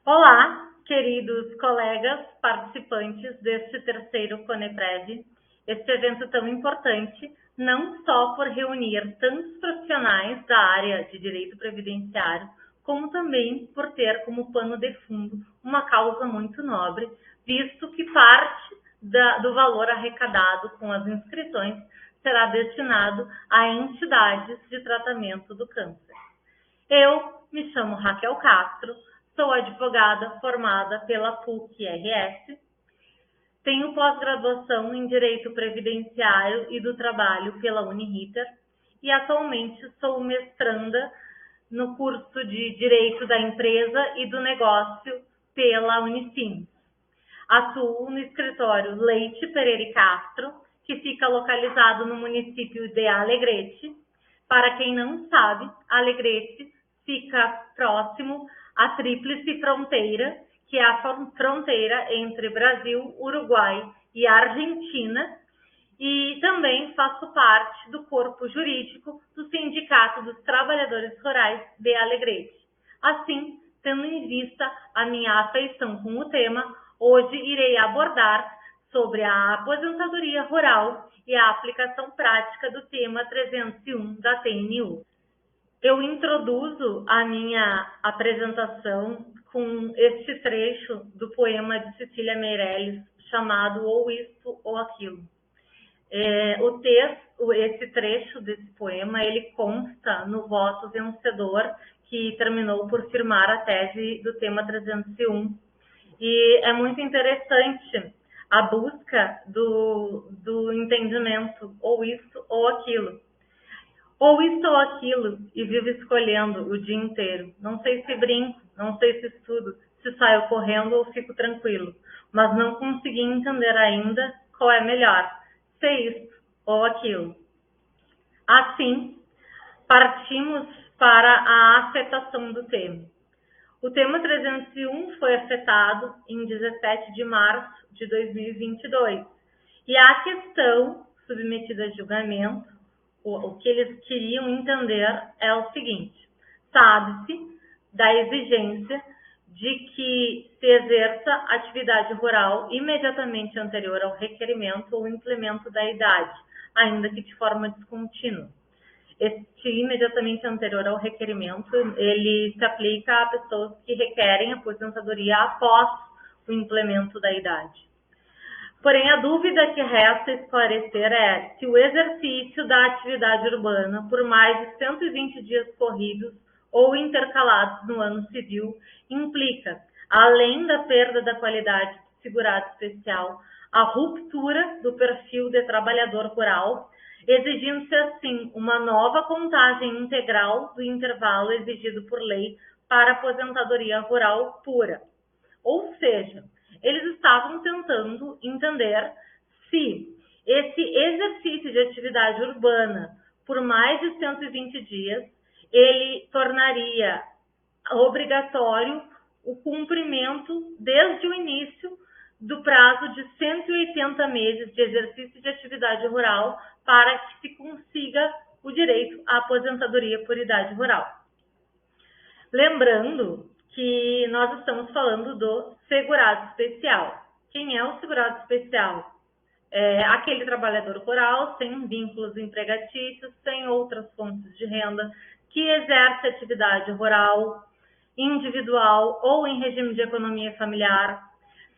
Olá, queridos colegas participantes deste terceiro Coneprev, este evento tão importante, não só por reunir tantos profissionais da área de direito previdenciário, como também por ter como pano de fundo uma causa muito nobre, visto que parte do valor arrecadado com as inscrições será destinado a entidades de tratamento do câncer. Eu me chamo Raquel Castro, sou advogada formada pela PUC-RS, tenho pós-graduação em Direito Previdenciário e do Trabalho pela Uniriter e atualmente sou mestranda no curso de Direito da Empresa e do Negócio pela Unicinos. Atuo no escritório Leite Pereira e Castro, que fica localizado no município de Alegrete. Para quem não sabe, Alegrete fica próximo à Tríplice Fronteira, que é a fronteira entre Brasil, Uruguai e Argentina, e também faço parte do corpo jurídico do Sindicato dos Trabalhadores Rurais de Alegrete. Assim, tendo em vista a minha afeição com o tema, hoje irei abordar sobre a aposentadoria rural e a aplicação prática do tema 301 da TNU. Eu introduzo a minha apresentação com este trecho do poema de Cecília Meirelles, chamado Ou Isto ou Aquilo. Esse trecho desse poema, ele consta no voto vencedor, que terminou por firmar a tese do tema 301. E é muito interessante a busca do entendimento, ou isso ou aquilo. Ou isso ou aquilo, e vivo escolhendo o dia inteiro. Não sei se brinco, não sei se estudo, se saio correndo ou fico tranquilo. Mas não consegui entender ainda qual é melhor, se isso ou aquilo. Assim, partimos para a afetação do tema. O tema 301 foi afetado em 17 de março de 2022. E a questão submetida a julgamento, o que eles queriam entender é o seguinte: sabe-se da exigência de que se exerça atividade rural imediatamente anterior ao requerimento ou implemento da idade, ainda que de forma descontínua. Este imediatamente anterior ao requerimento, ele se aplica a pessoas que requerem aposentadoria após o implemento da idade. Porém, a dúvida que resta esclarecer é se o exercício da atividade urbana por mais de 120 dias corridos ou intercalados no ano civil implica, além da perda da qualidade de segurado especial, a ruptura do perfil de trabalhador rural, exigindo-se assim uma nova contagem integral do intervalo exigido por lei para aposentadoria rural pura. Ou seja, eles estavam tentando entender se esse exercício de atividade urbana por mais de 120 dias, ele tornaria obrigatório o cumprimento desde o início do prazo de 180 meses de exercício de atividade rural para que se consiga o direito à aposentadoria por idade rural. Lembrando que nós estamos falando do segurado especial. Quem é o segurado especial? É aquele trabalhador rural sem vínculos empregatícios, sem outras fontes de renda, que exerce atividade rural individual ou em regime de economia familiar,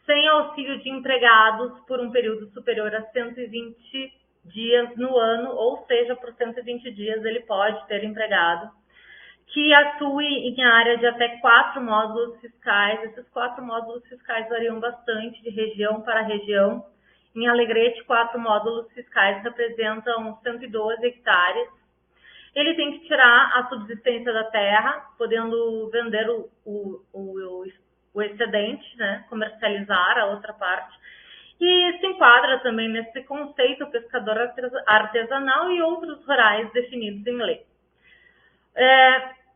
sem auxílio de empregados por um período superior a 120 dias no ano, ou seja, por 120 dias ele pode ter empregado, que atue em área de até 4 módulos fiscais. Esses 4 módulos fiscais variam bastante de região para região. Em Alegrete, 4 módulos fiscais representam 112 hectares. Ele tem que tirar a subsistência da terra, podendo vender o excedente, né, comercializar a outra parte. E se enquadra também nesse conceito pescador artesanal e outros rurais definidos em lei.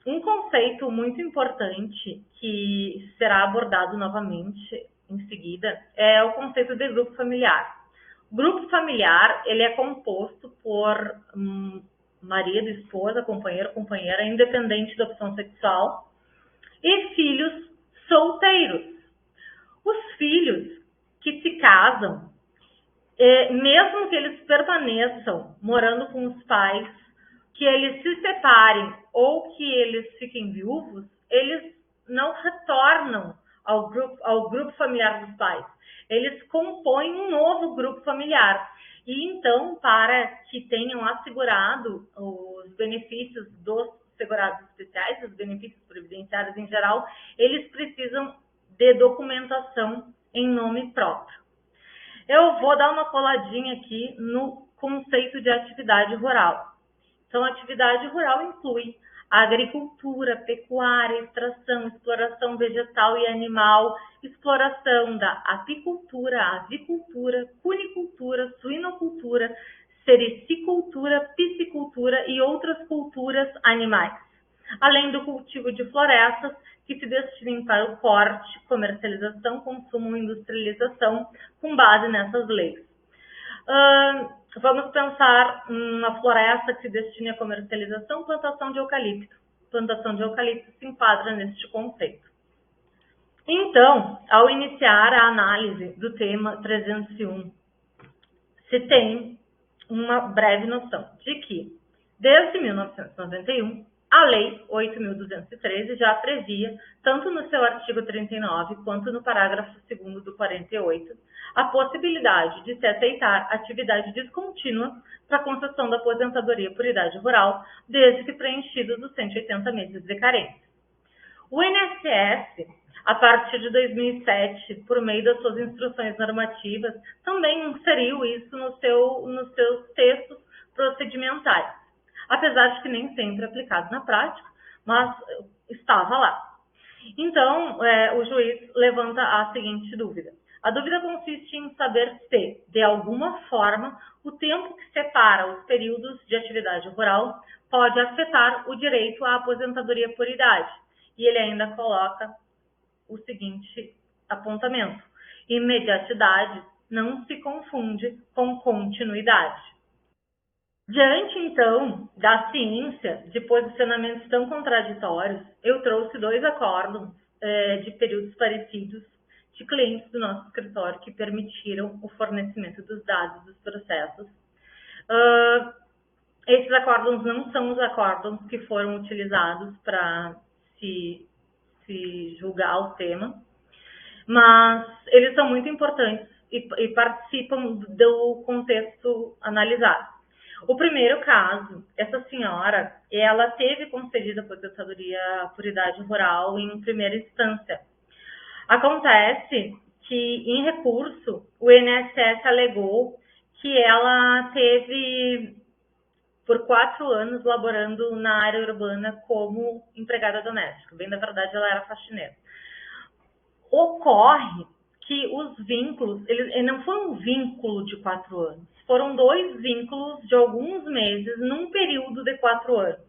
Um conceito muito importante que será abordado novamente em seguida é o conceito de grupo familiar. O grupo familiar, ele é composto por marido, esposa, companheiro, companheira, independente da opção sexual, e filhos solteiros herdeiros. Os filhos que se casam, mesmo que eles permaneçam morando com os pais, que eles se separem ou que eles fiquem viúvos, eles não retornam ao grupo familiar dos pais. Eles compõem um novo grupo familiar. E então, para que tenham assegurado os benefícios dos segurados especiais, os benefícios previdenciários em geral, eles precisam de documentação em nome próprio. Eu vou dar uma coladinha aqui no conceito de atividade rural. Então, atividade rural inclui a agricultura, pecuária, extração, exploração vegetal e animal, exploração da apicultura, avicultura, cunicultura, suinocultura, sericicultura, piscicultura e outras culturas animais, além do cultivo de florestas que se destinem para o corte, comercialização, consumo e industrialização com base nessas leis. Vamos pensar uma floresta que se destine à comercialização, plantação de eucalipto. Plantação de eucalipto se enquadra neste conceito. Então, ao iniciar a análise do tema 301, se tem uma breve noção de que, desde 1991, a Lei 8.213 já previa, tanto no seu artigo 39 quanto no parágrafo 2º do 48, a possibilidade de se aceitar atividade descontínua para concessão da aposentadoria por idade rural, desde que preenchidos os 180 meses de carência. O INSS, a partir de 2007, por meio das suas instruções normativas, também inseriu isso nos seus textos procedimentais, apesar de que nem sempre aplicado na prática, mas estava lá. Então, o juiz levanta a seguinte dúvida. A dúvida consiste em saber se, de alguma forma, o tempo que separa os períodos de atividade rural pode afetar o direito à aposentadoria por idade. E ele ainda coloca o seguinte apontamento: imediatidade não se confunde com continuidade. Diante, então, da ciência de posicionamentos tão contraditórios, eu trouxe 2 acórdãos de períodos parecidos de clientes do nosso escritório que permitiram o fornecimento dos dados dos processos. Esses acórdãos não são os acórdãos que foram utilizados para se julgar o tema, mas eles são muito importantes e participam do contexto analisado. O primeiro caso, essa senhora, ela teve concedida aposentadoria por idade rural em primeira instância. Acontece que, em recurso, o INSS alegou que ela teve, por 4 anos, laborando na área urbana como empregada doméstica. Bem, na verdade, ela era faxineira. Ocorre que os vínculos, ele não foi um vínculo de 4 anos, foram 2 vínculos de alguns meses num período de 4 anos.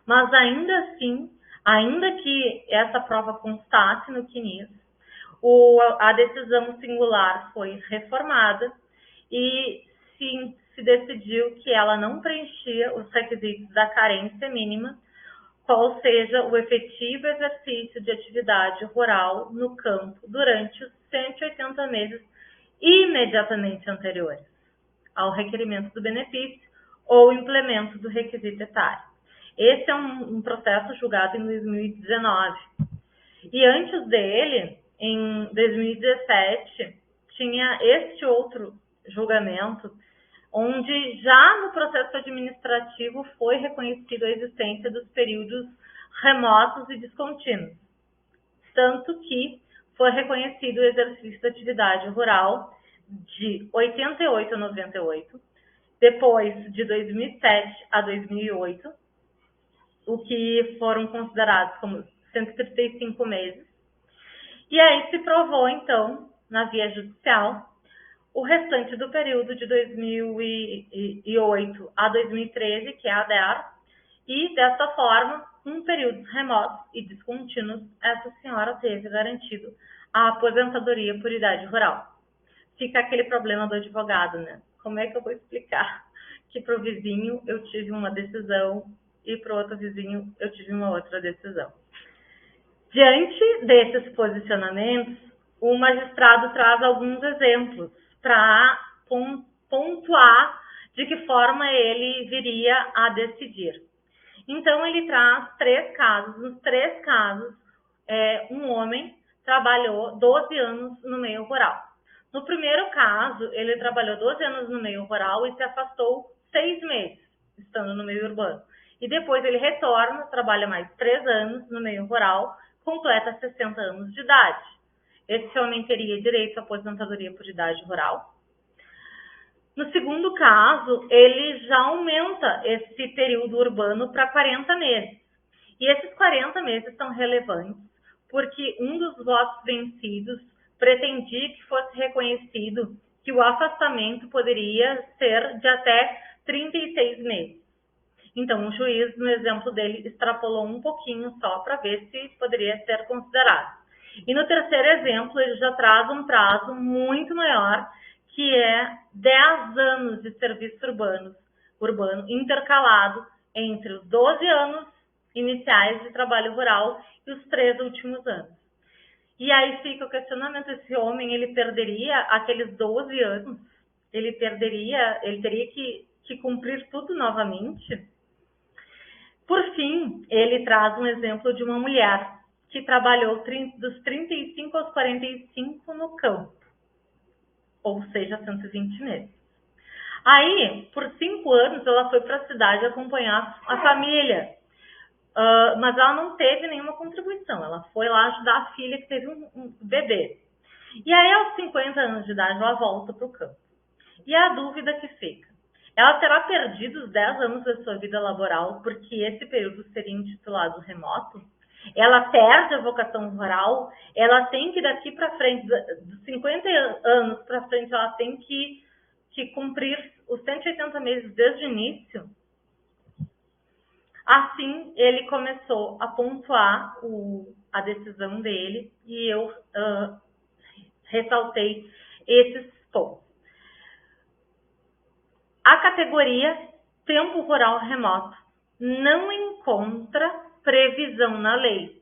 Mas ainda assim, ainda que essa prova constasse no CNIS, a decisão singular foi reformada e se decidiu que ela não preenchia os requisitos da carência mínima, qual seja o efetivo exercício de atividade rural no campo durante os 180 meses imediatamente anteriores ao requerimento do benefício ou implemento do requisito etário. Esse é um processo julgado em 2019. E antes dele, em 2017, tinha este outro julgamento, onde já no processo administrativo foi reconhecido a existência dos períodos remotos e descontínuos, tanto que foi reconhecido o exercício da atividade rural de 88 a 98, depois de 2007 a 2008, o que foram considerados como 135 meses, e aí se provou, então, na via judicial, o restante do período de 2008 a 2013, que é a DER, e, dessa forma, em períodos remotos e descontínuos, essa senhora teve garantido a aposentadoria por idade rural. Fica aquele problema do advogado, né? Como é que eu vou explicar que para o vizinho eu tive uma decisão e para o outro vizinho eu tive uma outra decisão? Diante desses posicionamentos, o magistrado traz alguns exemplos para pontuar de que forma ele viria a decidir. Então, ele traz 3 casos. Nos 3 casos, um homem trabalhou 12 anos no meio rural. No primeiro caso, ele trabalhou 12 anos no meio rural e se afastou 6 meses, estando no meio urbano. E depois ele retorna, trabalha mais 3 anos no meio rural, completa 60 anos de idade. Esse homem teria direito à aposentadoria por idade rural. No segundo caso, ele já aumenta esse período urbano para 40 meses. E esses 40 meses são relevantes porque um dos votos vencidos pretendia que fosse reconhecido que o afastamento poderia ser de até 36 meses. Então, o juiz, no exemplo dele, extrapolou um pouquinho só para ver se poderia ser considerado. E no terceiro exemplo, ele já traz um prazo muito maior, que é 10 anos de serviço urbano intercalado entre os 12 anos iniciais de trabalho rural e os 3 últimos anos. E aí fica o questionamento, esse homem, ele perderia aqueles 12 anos? Ele teria que cumprir tudo novamente? Por fim, ele traz um exemplo de uma mulher que trabalhou dos 35 aos 45 no campo, ou seja, 120 meses. Aí, por 5 anos, ela foi para a cidade acompanhar a família, mas ela não teve nenhuma contribuição. Ela foi lá ajudar a filha que teve um bebê. E aí, aos 50 anos de idade, ela volta para o campo. E a dúvida que fica, ela terá perdido os 10 anos da sua vida laboral porque esse período seria intitulado remoto? Ela perde a vocação rural? Ela tem que, daqui para frente, dos 50 anos para frente, ela tem que cumprir os 180 meses desde o início? Assim, ele começou a pontuar a decisão dele e eu ressaltei esses pontos. A categoria tempo rural remoto não encontra previsão na lei,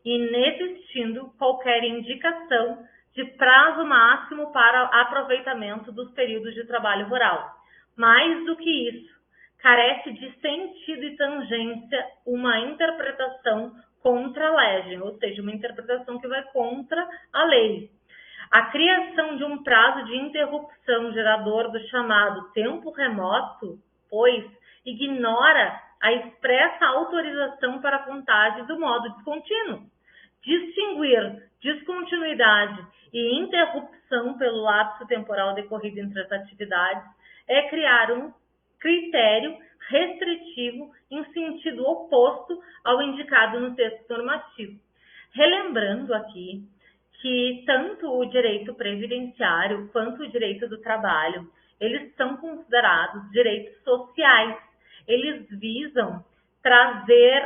inexistindo qualquer indicação de prazo máximo para aproveitamento dos períodos de trabalho rural. Mais do que isso, carece de sentido e tangência uma interpretação contra a legem, ou seja, uma interpretação que vai contra a lei. A criação de um prazo de interrupção gerador do chamado tempo remoto, pois, ignora a expressa autorização para a contagem do modo descontínuo. Distinguir descontinuidade e interrupção pelo lapso temporal decorrido entre as atividades é criar um critério restritivo em sentido oposto ao indicado no texto normativo. Relembrando aqui que tanto o direito previdenciário quanto o direito do trabalho, eles são considerados direitos sociais. Eles visam trazer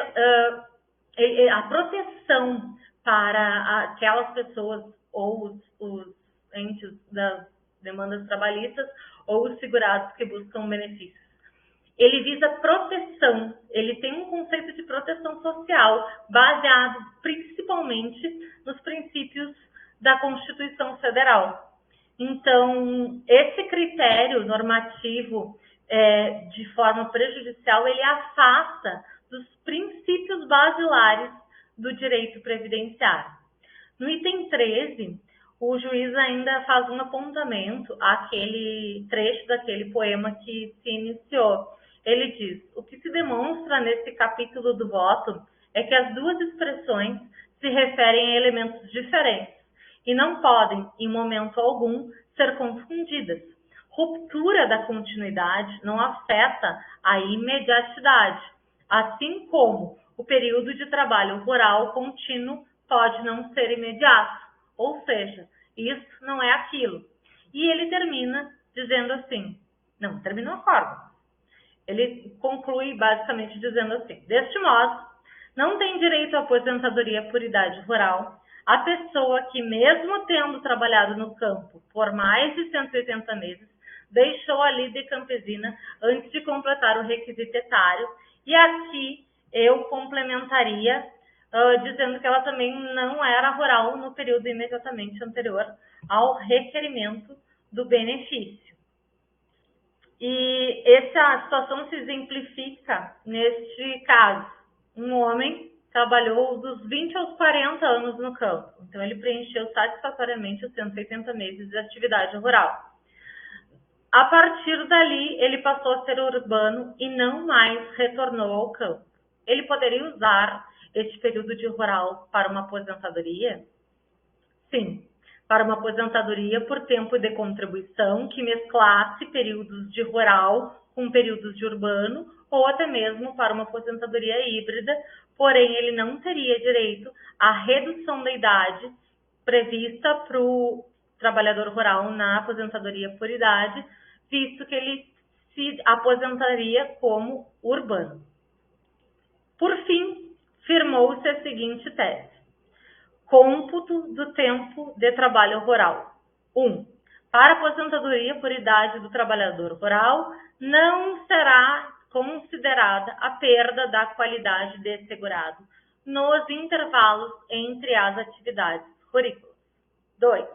a proteção para aquelas pessoas ou os entes das demandas trabalhistas ou os segurados que buscam benefícios. Ele visa proteção, ele tem um conceito de proteção social baseado principalmente nos princípios da Constituição Federal. Então, esse critério normativo de forma prejudicial, ele afasta dos princípios basilares do direito previdenciário. No item 13, o juiz ainda faz um apontamento àquele trecho daquele poema que se iniciou. Ele diz: o que se demonstra nesse capítulo do voto é que as duas expressões se referem a elementos diferentes e não podem, em momento algum, ser confundidas. Ruptura da continuidade não afeta a imediatidade, assim como o período de trabalho rural contínuo pode não ser imediato, ou seja, isso não é aquilo. E ele termina dizendo assim, não, termina o acórdão. Ele conclui basicamente dizendo assim: deste modo, não tem direito à aposentadoria por idade rural a pessoa que, mesmo tendo trabalhado no campo por mais de 180 meses, deixou a lide campesina antes de completar o requisito etário. E aqui eu complementaria dizendo que ela também não era rural no período imediatamente anterior ao requerimento do benefício. E essa situação se exemplifica neste caso. Um homem trabalhou dos 20 aos 40 anos no campo, então ele preencheu satisfatoriamente os 180 meses de atividade rural. A partir dali, ele passou a ser urbano e não mais retornou ao campo. Ele poderia usar este período de rural para uma aposentadoria? Sim, para uma aposentadoria por tempo de contribuição que mesclasse períodos de rural com períodos de urbano, ou até mesmo para uma aposentadoria híbrida, porém ele não teria direito à redução da idade prevista para o trabalhador rural na aposentadoria por idade, visto que ele se aposentaria como urbano. Por fim, firmou-se a seguinte tese: cômputo do tempo de trabalho rural. 1. Para a aposentadoria por idade do trabalhador rural, não será considerada a perda da qualidade de segurado nos intervalos entre as atividades rurícolas. 2.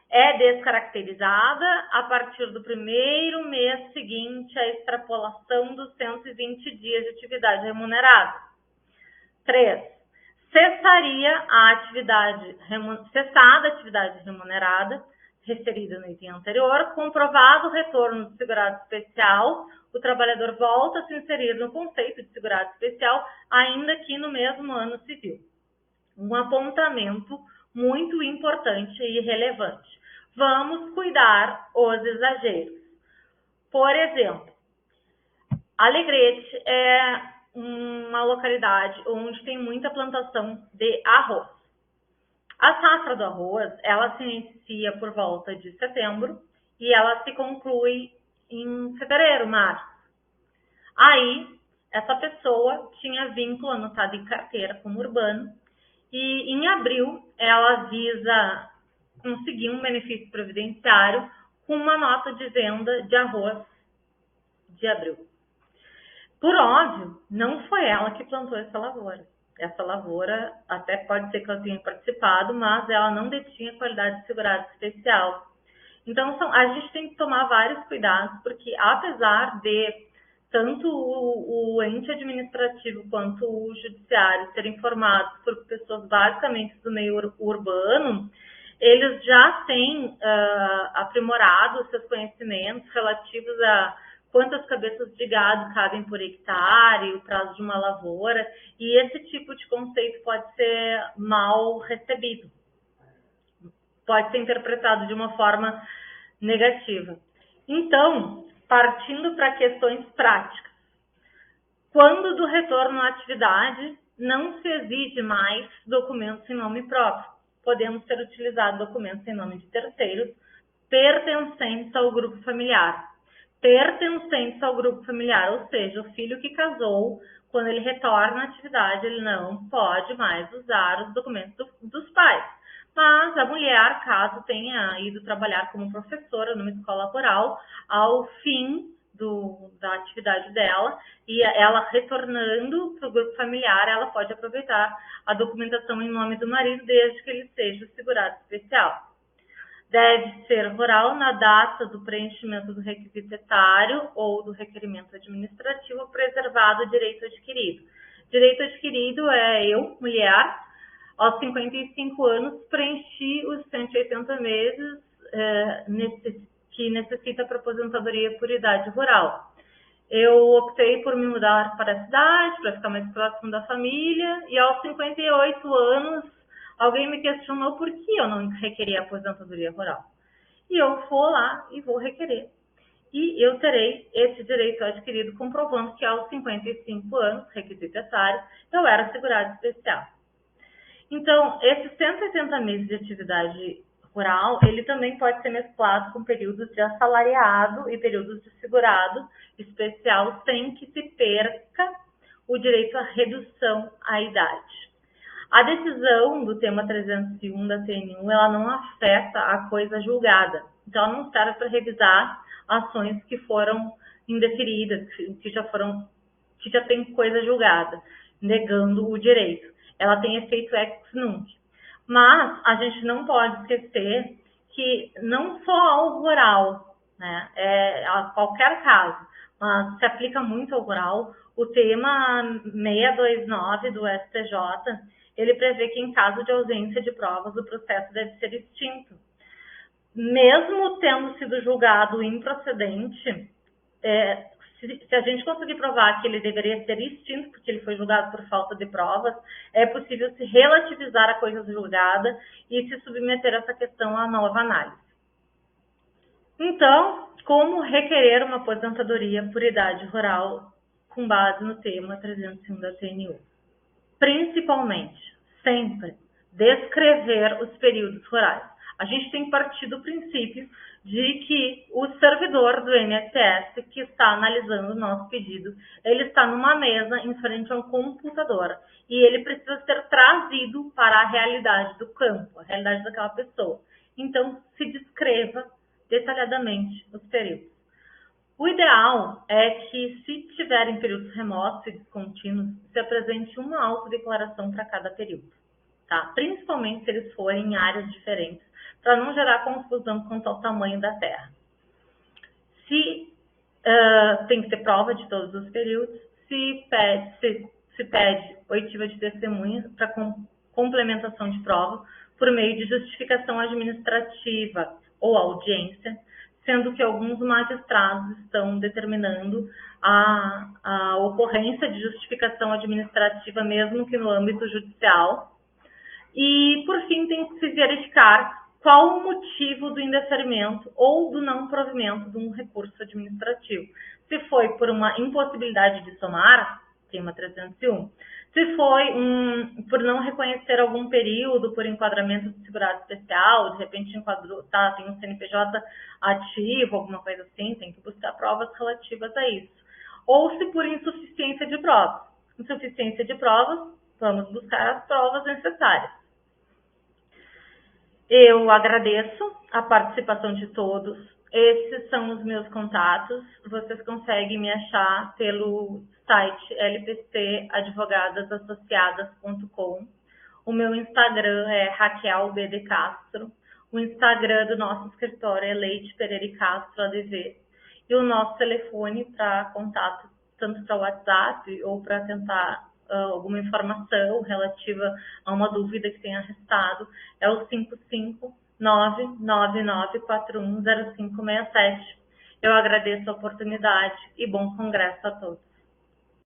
É descaracterizada a partir do primeiro mês seguinte à extrapolação dos 120 dias de atividade remunerada. 3. Cessada a atividade remunerada, referida no item anterior, comprovado o retorno do segurado especial, o trabalhador volta a se inserir no conceito de segurado especial, ainda que no mesmo ano civil. Um apontamento muito importante e relevante. Vamos cuidar os exageros. Por exemplo, Alegrete é uma localidade onde tem muita plantação de arroz. A safra do arroz, ela se inicia por volta de setembro e ela se conclui em fevereiro, março. Aí, essa pessoa tinha vínculo anotado em carteira como urbano e em abril ela visa conseguir um benefício previdenciário com uma nota de venda de arroz de abril. Por óbvio, não foi ela que plantou essa lavoura. Essa lavoura até pode ser que ela tenha participado, mas ela não detinha qualidade de segurado especial. Então, a gente tem que tomar vários cuidados, porque apesar de tanto o ente administrativo quanto o judiciário serem formados por pessoas basicamente do meio urbano, eles já têm aprimorado seus conhecimentos relativos a quantas cabeças de gado cabem por hectare, o prazo de uma lavoura, e esse tipo de conceito pode ser mal recebido, pode ser interpretado de uma forma negativa. Então, partindo para questões práticas, quando do retorno à atividade, não se exige mais documentos em nome próprio, podemos ser utilizados documentos em nome de terceiros, pertencentes ao grupo familiar. Pertencentes ao grupo familiar, ou seja, o filho que casou, quando ele retorna à atividade, ele não pode mais usar os documentos dos pais. Mas a mulher, caso tenha ido trabalhar como professora numa escola rural, ao fim da atividade dela, e ela retornando para o grupo familiar, ela pode aproveitar a documentação em nome do marido, desde que ele seja segurado especial. Deve ser rural na data do preenchimento do requisito etário ou do requerimento administrativo, preservado o direito adquirido. Direito adquirido é eu, mulher, aos 55 anos, preenchi os 180 meses que necessita para aposentadoria por idade rural. Eu optei por me mudar para a cidade, para ficar mais próximo da família, e aos 58 anos, alguém me questionou por que eu não requeria aposentadoria rural. E eu vou lá e vou requerer. E eu terei esse direito adquirido comprovando que aos 55 anos, requisito etário, eu era segurado especial. Então, esses 180 meses de atividade rural, ele também pode ser mesclado com períodos de assalariado e períodos de segurado especial, sem que se perca o direito à redução à idade. A decisão do tema 301 da TN1, ela não afeta a coisa julgada. Então, ela não serve para revisar ações que foram indeferidas, que já tem coisa julgada, negando o direito. ela tem efeito ex nunc. Mas a gente não pode esquecer que não só ao rural, né, a qualquer caso, mas se aplica muito ao rural, o tema 629 do STJ, ele prevê que em caso de ausência de provas, o processo deve ser extinto. Mesmo tendo sido julgado improcedente, se a gente conseguir provar que ele deveria ser extinto, porque ele foi julgado por falta de provas, é possível se relativizar a coisa julgada e se submeter essa questão a nova análise. Então, como requerer uma aposentadoria por idade rural com base no tema 301 da TNU? Principalmente, sempre, descrever os períodos rurais. A gente tem que partir do princípio de que o servidor do INSS que está analisando o nosso pedido, ele está numa mesa em frente a um computador e ele precisa ser trazido para a realidade do campo, a realidade daquela pessoa. Então, se descreva detalhadamente os períodos. O ideal é que, se tiverem períodos remotos e descontínuos, se apresente uma autodeclaração para cada período, tá? Principalmente se eles forem em áreas diferentes, para não gerar confusão quanto ao tamanho da terra. Tem que ter prova de todos os períodos, se pede oitiva de testemunha para complementação de prova por meio de justificação administrativa ou audiência, sendo que alguns magistrados estão determinando a ocorrência de justificação administrativa, mesmo que no âmbito judicial. E, por fim, tem que se verificar qual o motivo do indeferimento ou do não provimento de um recurso administrativo. Se foi por uma impossibilidade de somar, tema 301, se foi por não reconhecer algum período, por enquadramento de segurado especial, de repente enquadrou, tem um CNPJ ativo, alguma coisa assim, tem que buscar provas relativas a isso. Ou se por insuficiência de provas. Insuficiência de provas, vamos buscar as provas necessárias. Eu agradeço a participação de todos. Esses são os meus contatos. Vocês conseguem me achar pelo site lpcadvogadasassociadas.com. O meu Instagram é Raquel B. de Castro. O Instagram do nosso escritório é Leite Pereira e Castro ADV. E o nosso telefone para contato, tanto para o WhatsApp ou para tentar alguma informação relativa a uma dúvida que tenha restado, é o 55999410567. Eu agradeço a oportunidade e bom congresso a todos.